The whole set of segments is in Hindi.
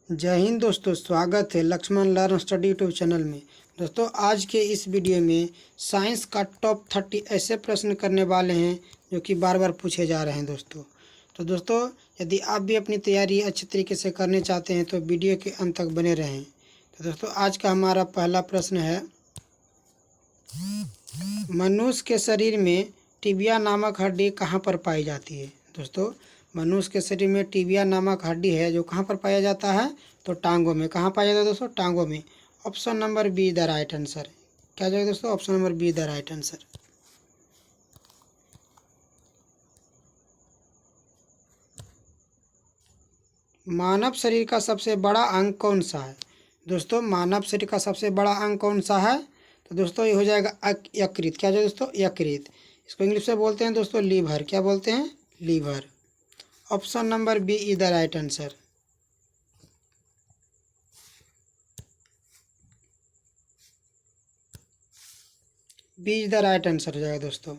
जय हिंद दोस्तों, स्वागत है Laxman learn study YouTube channel में। दोस्तों आज के इस वीडियो में साइंस का टॉप 30 ऐसे प्रश्न करने वाले हैं जो कि बार बार पूछे जा रहे हैं दोस्तों यदि आप भी अपनी तैयारी अच्छे तरीके से करने चाहते हैं तो वीडियो के अंत तक बने रहें। तो दोस्तों आज का हमारा पहला प्रश्न है, मनुष्य के शरीर में टिबिया नामक हड्डी कहाँ पर पाई जाती है। दोस्तों मनुष्य के शरीर में टिबिया नामक हड्डी है जो कहाँ पर पाया जाता है, तो टांगों में। कहाँ पाया जाता है दोस्तों? टांगों में। Option number B the right answer. क्या जाएगा दोस्तों? Option number B the right answer. मानव शरीर का सबसे बड़ा अंग कौन सा है? दोस्तों मानव शरीर का सबसे बड़ा अंग कौन सा है? तो दोस्तों ये हो जाएगा यकृत। क्या जाएगा दोस्तों? यकृत। इसको इंग्लिश में बोलते हैं दोस्तों लीवर। क्या बोलते हैं? Liver. Option number B is the right answer. B is the right answer हो जाएगा दोस्तों।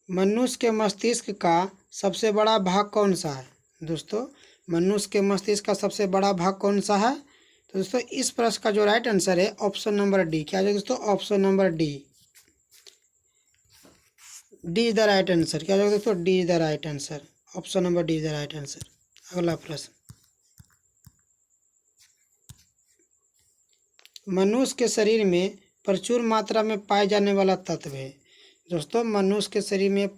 मनुष्य के मस्तिष्क का सबसे बड़ा भाग कौन सा है? दोस्तों मनुष्य के मस्तिष्क का सबसे बड़ा भाग कौन सा है? तो दोस्तों इस प्रश्न का जो राइट आंसर है ऑप्शन नंबर डी। क्या है दोस्तों? Option number D. D is the right answer. क्या है दोस्तों? D is the right answer. Option number D is the right answer. अगला प्रश्न, मनुष्य के शरीर में प्रचुर मात्रा में पाए जाने वाला तत्व है। दोस्तों मनुष्य के शरीर में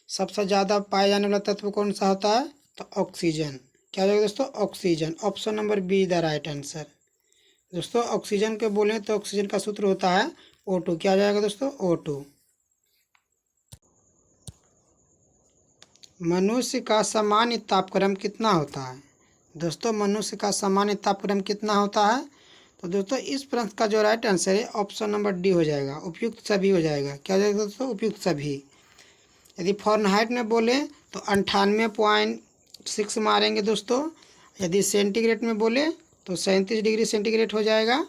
सबसे ज़्यादा पाए जाने वाला तत्व कौन सा होता है? तो ऑक्सीजन। क्या होगा दोस्तों? Oxygen. Option number B the right answer. दोस्तों ऑक्सीजन के बोलें तो ऑक्सीजन का सूत्र होता है O2। क्या जाएगा दोस्तों? O2। मनुष्य का सामान्य तापक्रम कितना होता है? दोस्तों मनुष्य का सामान्य तापक्रम कितना होता है? तो दोस्तों इस प्रश्न का जो राइट आंसर है ऑप्शन नंबर डी हो जाएगा, उपयुक्त सभी हो जाएगा। क्या हो जाएगा दोस्तों? उपयुक्त सभी। यदि फॉरेनहाइट में बोले तो 98.6 मारेंगे दोस्तों। यदि सेंटीग्रेड में बोले तो 37 डिग्री सेंटीग्रेड हो जाएगा।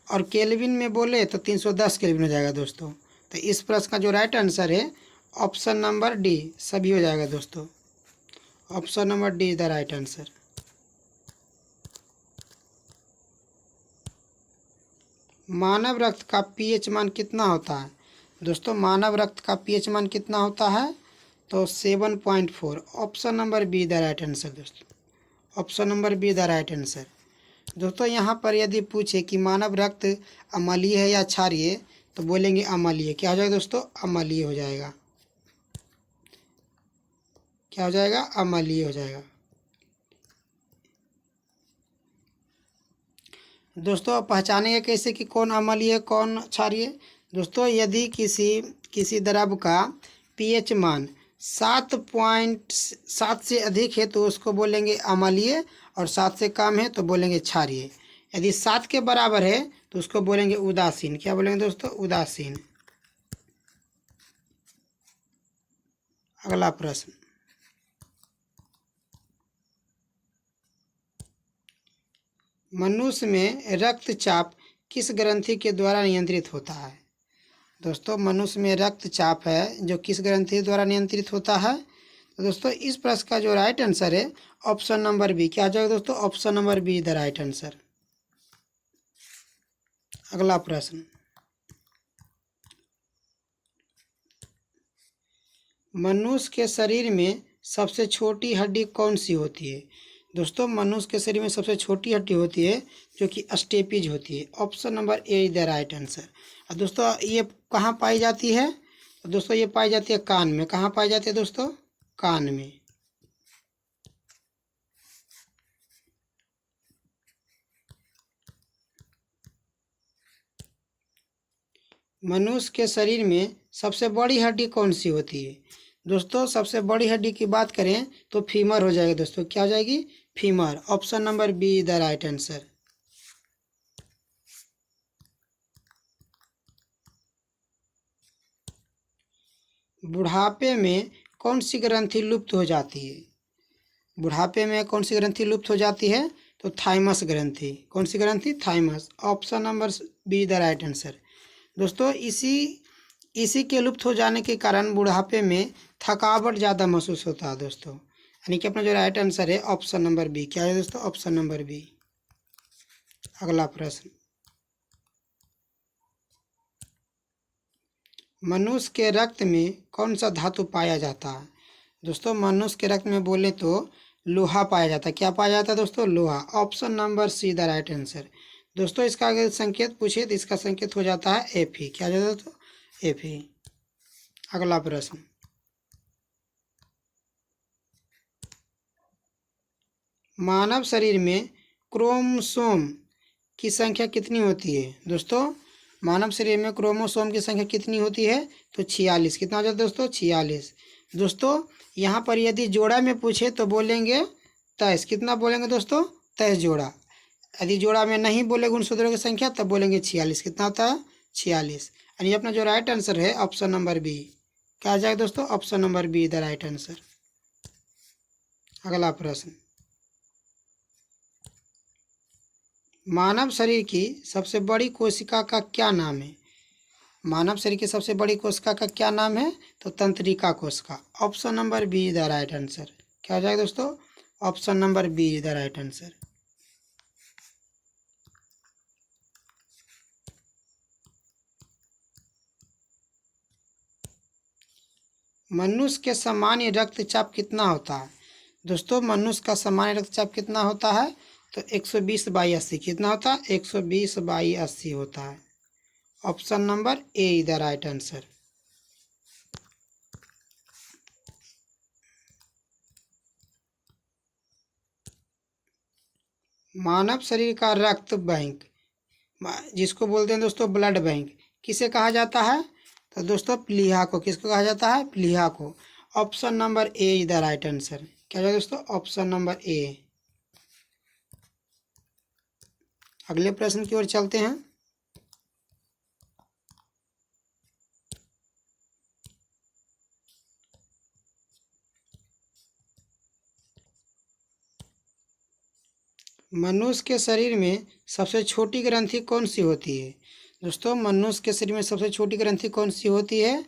और केल्विन में बोले तो 310 केल्विन हो जाएगा दोस्तों। तो इस प्रश्न का जो राइट आंसर है ऑप्शन नंबर डी सभी हो जाएगा दोस्तों। Option number D is the right answer. मानव रक्त का पीएच मान कितना होता है? दोस्तों मानव रक्त का पीएच मान कितना होता है? तो 7.4। Option number B the right answer दोस्तों। Option number B the right answer. दोस्तों यहाँ पर यदि पूछे कि मानव रक्त अम्लीय है या क्षारीय तो बोलेंगे अम्लीय। क्या हो जाएगा दोस्तों? अम्लीय हो जाएगा। क्या हो जाएगा? अम्लीय हो जाएगा। दोस्तों पहचानेंगे कैसे कि कौन अम्लीय है कौन क्षारीय? दोस्तों यदि किसी द्रव का पीएच मान 7.7 से अधिक है तो उसको बोलेंगे अम्लीय, और 7 से कम है तो बोलेंगे क्षारीय। यदि 7 के बराबर है तो उसको बोलेंगे उदासीन। क्या बोलेंगे दोस्तों? उदासीन। अगला प्रश्न, मनुष्य में रक्तचाप किस ग्रंथि के द्वारा नियंत्रित होता है? दोस्तों मनुष्य में रक्तचाप है जो किस ग्रंथि द्वारा नियंत्रित होता है? तो दोस्तों इस प्रश्न का जो राइट आंसर है ऑप्शन नंबर बी। क्या जाएगा दोस्तों? Option number B the right answer. अगला प्रश्न, मनुष्य के शरीर में सबसे छोटी हड्डी कौन सी होती है? दोस्तों मनुष्य के शरीर में सबसे छोटी हड्डी होती है जो कि स्टेपिज होती है। Option number A is the right answer. और दोस्तों ये कहाँ पाई जाती है? तो दोस्तों ये पाई जाती है कान में। कहाँ पाई जाती है दोस्तों? कान में। मनुष्य के शरीर में सबसे बड़ी हड्डी कौन सी होती है? दोस्तों सबसे बड़ी हड्डी की बात करें तो फीमर हो जाएगी दोस्तों। क्या हो जाएगी? Femur. Option number B is the right answer. बुढ़ापे में कौन सी ग्रंथि लुप्त हो जाती है? बुढ़ापे में कौन सी ग्रंथि लुप्त हो जाती है? तो थाइमस ग्रंथि। कौन सी ग्रंथि? Thymus. Option number B the right answer. दोस्तों इसी के लुप्त हो जाने के कारण बुढ़ापे में थकावट ज़्यादा महसूस होता है दोस्तों। यानी कि अपना जो राइट आंसर है ऑप्शन नंबर बी। क्या है दोस्तों? Option number B. अगला प्रश्न, मनुष्य के रक्त में कौन सा धातु पाया जाता है? दोस्तों मनुष्य के रक्त में बोले तो लोहा पाया जाता है। क्या पाया जाता है दोस्तों? लोहा। Option number see the right answer. दोस्तों इसका अगर संकेत पूछे तो इसका संकेत हो जाता है Fe। क्या हो जाता है दोस्तों? Fe। अगला प्रश्न, मानव शरीर में क्रोमोसोम की संख्या कितनी होती है? दोस्तों मानव शरीर में क्रोमोसोम की संख्या कितनी होती है? तो 46। कितना हो जाता है दोस्तों? 46। दोस्तों यहाँ पर यदि जोड़ा में पूछे तो बोलेंगे 23। कितना बोलेंगे दोस्तों? 23 जोड़ा। यदि जोड़ा में नहीं बोले गुणसूत्रों की संख्या तब बोलेंगे 46। कितना होता है? 46। यानी अपना जो राइट आंसर है ऑप्शन नंबर बी। क्या आ जाएगा दोस्तों? Option number B the right answer. अगला प्रश्न, मानव शरीर की सबसे बड़ी कोशिका का क्या नाम है? मानव शरीर की सबसे बड़ी कोशिका का क्या नाम है? तो तंत्रिका कोशिका। Option number B the right answer. क्या हो जाएगा दोस्तों? Option number B the right answer. मनुष्य के सामान्य रक्तचाप कितना होता है? दोस्तों मनुष्य का सामान्य रक्तचाप कितना होता है? तो 120/80। कितना होता है? 120/80 होता है। Option number A the right answer. मानव शरीर का रक्त बैंक, जिसको बोलते हैं दोस्तों ब्लड बैंक, किसे कहा जाता है? तो दोस्तों प्लीहा को। किसको कहा जाता है? प्लीहा को। Option number A is the right answer. क्या है दोस्तों? ऑप्शन नंबर ए। अगले प्रश्न की ओर चलते हैं। मनुष्य के शरीर में सबसे छोटी ग्रंथि कौन सी होती है? दोस्तों मनुष्य के शरीर में सबसे छोटी ग्रंथि कौन सी होती है?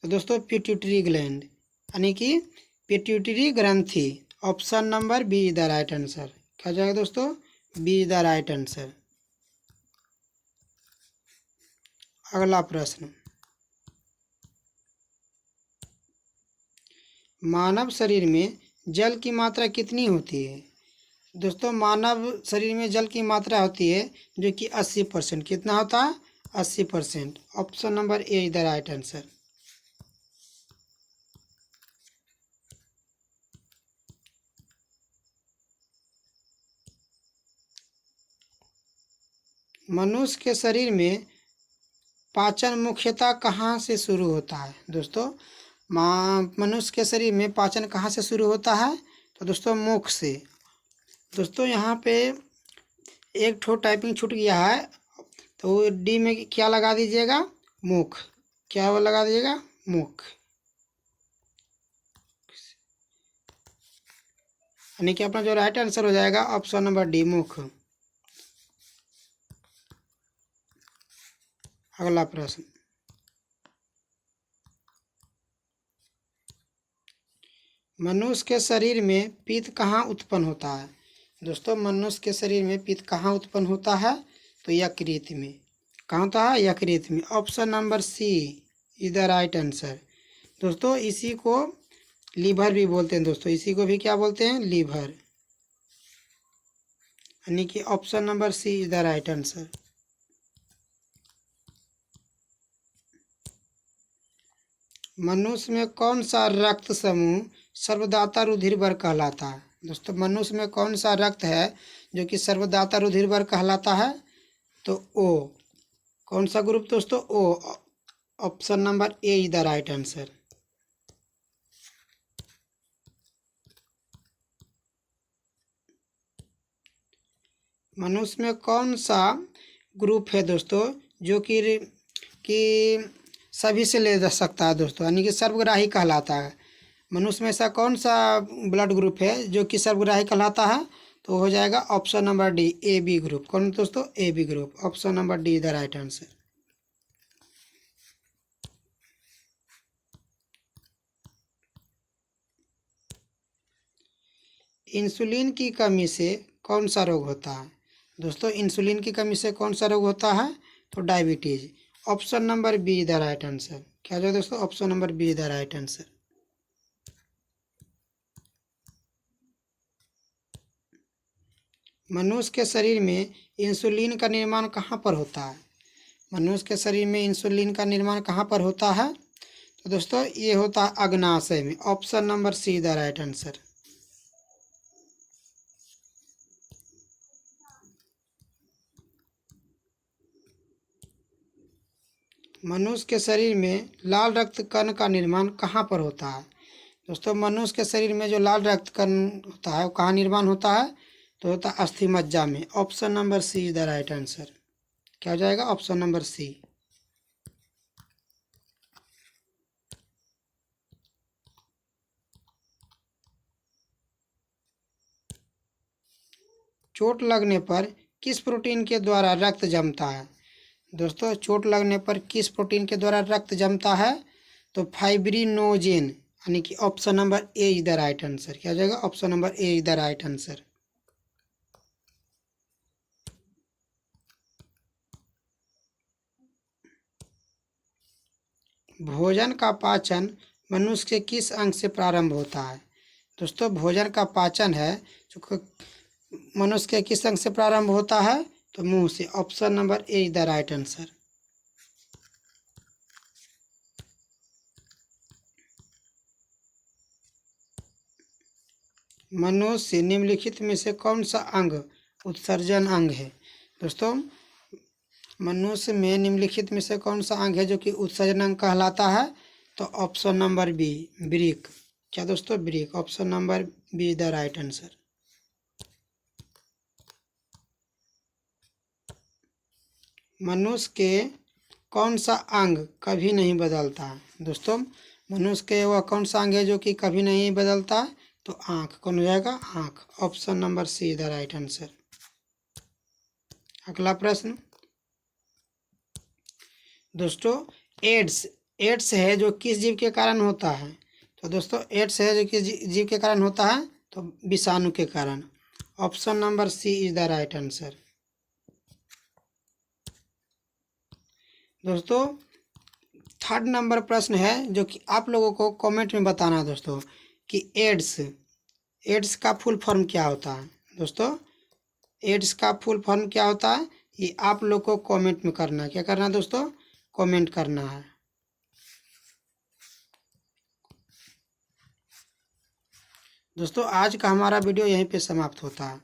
तो दोस्तों पिट्यूटरी ग्लैंड, यानी कि पिट्यूटरी ग्रंथि। Option number B is the right answer. क्या जाएगा दोस्तों? B is the right answer. अगला प्रश्न, मानव शरीर में जल की मात्रा कितनी होती है? दोस्तों मानव शरीर में जल की मात्रा होती है जो कि 80%। कितना होता है? 80%। Option number A is the right answer. मनुष्य के शरीर में पाचन मुख्यतः कहाँ से शुरू होता है? दोस्तों मनुष्य के शरीर में पाचन कहाँ से शुरू होता है? तो दोस्तों मुख से। दोस्तों यहाँ पे एक ठो टाइपिंग छूट गया है, तो डी में क्या लगा दीजिएगा? मुख। क्या वो लगा दीजिएगा? मुख। यानी कि अपना जो राइट आंसर हो जाएगा ऑप्शन नंबर डी, मुख। अगला प्रश्न, मनुष्य के शरीर में पित्त कहाँ उत्पन्न होता है? दोस्तों मनुष्य के शरीर में पित्त कहाँ उत्पन्न होता है? तो यकृत में। कहाँ होता है? यकृत में। Option number C is the right answer. दोस्तों इसी को लीवर भी बोलते हैं। दोस्तों इसी को भी क्या बोलते हैं? लीवर। यानी कि option number C is the right answer. मनुष्य में कौन सा रक्त समूह सर्वदाता रुधिर वर्ग कहलाता है? दोस्तों मनुष्य में कौन सा रक्त है जो कि सर्वदाता रुधिर वर्ग कहलाता है? तो ओ। कौन सा ग्रुप दोस्तों? O. Option number A is the right answer. मनुष्य में कौन सा ग्रुप है दोस्तों जो कि सभी से ले जा सकता है दोस्तों, यानी कि सर्वग्राही कहलाता है? मनुष्य में ऐसा कौन सा ब्लड ग्रुप है जो कि सर्वग्राही कहलाता है? तो हो जाएगा option number D, A B group. कौन दोस्तों? A B group. Option number D the right answer. Insulin की कमी से कौन सा रोग होता है? दोस्तों इंसुलिन की कमी से कौन सा रोग होता है? तो diabetes. Option number B is the right answer. क्या जो दोस्तों option number B is the right answer. मनुष्य के शरीर में इंसुलिन का निर्माण कहाँ पर होता है? मनुष्य के शरीर में इंसुलिन का निर्माण कहाँ पर होता है? तो दोस्तों ये होता है अग्नाशय में। Option number see the right answer. मनुष्य के शरीर में लाल रक्त कण का निर्माण कहाँ पर होता है? दोस्तों मनुष्य के शरीर में जो लाल रक्त कण होता है वो कहाँ निर्माण होता है? तो होता है अस्थि मज्जा में। Option number C is the right answer. क्या हो जाएगा? Option number C. चोट लगने पर किस प्रोटीन के द्वारा रक्त जमता है? दोस्तों चोट लगने पर किस प्रोटीन के द्वारा रक्त जमता है? तो फाइब्रिनोजेन, यानी कि option number A is the right answer. क्या हो जाएगा? Option number A is the right answer. भोजन का पाचन मनुष्य के किस अंग से प्रारंभ होता है? दोस्तों भोजन का पाचन है जो मनुष्य के किस अंग से प्रारंभ होता है? तो मुंह से। Option number A is the right answer. मनुष्य निम्नलिखित में से कौन सा अंग उत्सर्जन अंग है? दोस्तों मनुष्य में निम्नलिखित में से कौन सा अंग है जो कि उत्सर्जन अंग कहलाता है? तो ऑप्शन नंबर बी ब्रीक। क्या दोस्तों? ब्रीक। Option number B is the right answer. मनुष्य के कौन सा अंग कभी नहीं बदलता है? दोस्तों मनुष्य के वह कौन सा अंग है जो कि कभी नहीं बदलता? तो आँख। कौन हो जाएगा? आँख। Option number C is the right answer. अगला प्रश्न दोस्तों, एड्स है जो किस जीव के कारण होता है? तो दोस्तों एड्स है जो किस जीव के कारण होता है? तो विषाणु के कारण। Option number C is the right answer. दोस्तों थर्ड नंबर प्रश्न है जो कि आप लोगों को कमेंट में बताना है दोस्तों कि एड्स का फुल फॉर्म क्या होता है? दोस्तों एड्स का फुल फॉर्म क्या होता है ये आप लोग को कमेंट में करना है। क्या करना है दोस्तों? कमेंट करना है। दोस्तों आज का हमारा वीडियो यहीं पे समाप्त होता है।